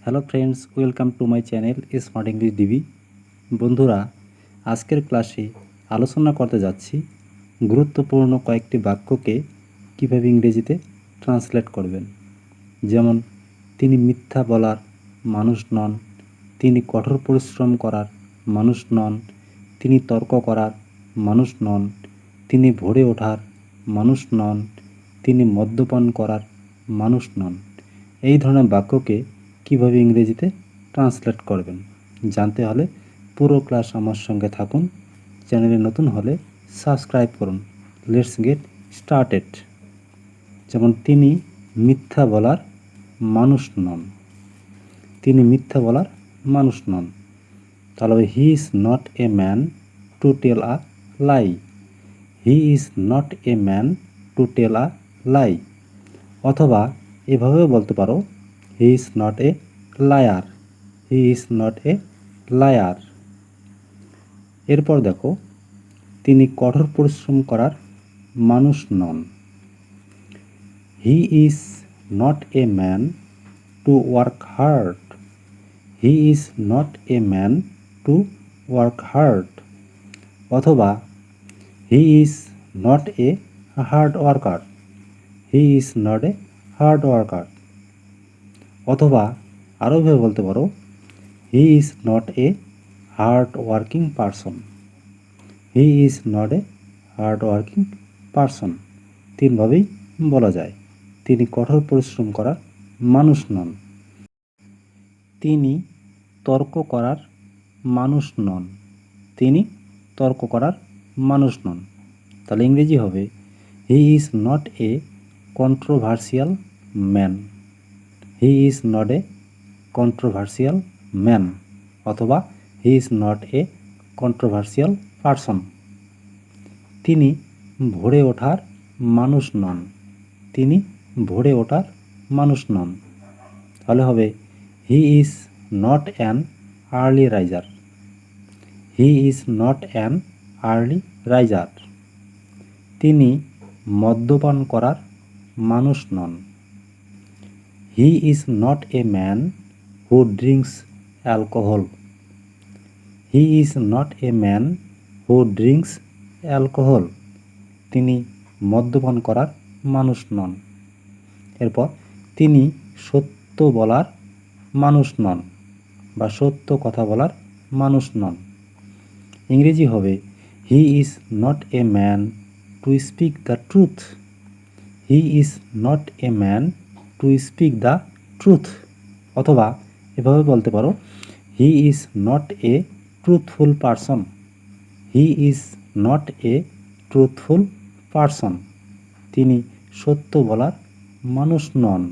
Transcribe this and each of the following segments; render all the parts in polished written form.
Hello friends, welcome to my channel smart English DB. বন্ধুরা, আজকের ক্লাসে আলোচনা করতে যাচ্ছি গুরুত্বপূর্ণ কয়েকটি বাক্যকে কীভাবে ইংরেজিতে ট্রান্সলেট করবেন। যেমন, তিনি মিথ্যা বলার মানুষ নন, তিনি কঠোর পরিশ্রম করার মানুষ নন, তিনি তর্ক করার মানুষ নন, তিনি ভোরে ওঠার মানুষ নন, তিনি মদ্যপান করার মানুষ নন। এই ধরনের বাক্যকে কীভাবে ইংরেজিতে ট্রান্সলেট করবেন জানতে হলে পুরো ক্লাস আমার সঙ্গে থাকুন। চ্যানেলে নতুন হলে সাবস্ক্রাইব করুন। Let's get started. যেমন, তিনি মিথ্যা বলার মানুষ নন। তিনি মিথ্যা বলার মানুষ নন। তাহলে he is not a man to tell a lie. He is not a man to tell a lie. অথবা এভাবেও বলতে পারো, he is not a liar. He is not a liar. এরপর দেখো, তিনি কঠোর পরিশ্রম করার মানুষ নন। He is not a man to work hard. He is not a man to work hard. অথবা he is not a hard worker. He is not a hard worker. অথবা আরও ভাবে বলতে পারো, he is not a hard working person. He is not a hard working person. তিনভাবেই বলা যায়। তিনি কঠোর পরিশ্রম করার মানুষ নন। তিনি তর্ক করার মানুষ নন। তিনি তর্ক করার মানুষ নন। তাহলে ইংরেজি হবে, he is not a controversial man. He is not a controversial man. অথবা he is not a controversial person. তিনি ভোরে ওঠার মানুষ নন। তিনি ভোরে ওঠার মানুষ নন। তাহলে হবে, he is not an early riser. He is not an early riser. তিনি মদ্যপান করার মানুষ নন। He is not a man who drinks alcohol. He is not a man who drinks alcohol. তিনি মদ্যপান করার মানুষ নন। এরপর, তিনি সত্য বলার মানুষ নন বা সত্য কথা বলার মানুষ নন। ইংরেজি হবে, he is not a man to speak the truth. He is not a man to speak the truth. অথবা এভাবে বলতে পারো, he is not A truthful person. He is not A truthful person. তিনি সত্য বলার মানুষ নন।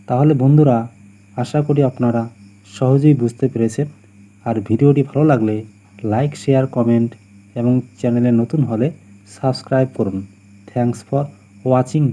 তাহলে বন্ধুরা, আশা করি আপনারা সহজেই বুঝতে পেরেছেন। আর ভিডিওটি ভালো লাগলে লাইক, শেয়ার, কমেন্ট এবং চ্যানেলে নতুন হলে সাবস্ক্রাইব করুন। Thanks for watching.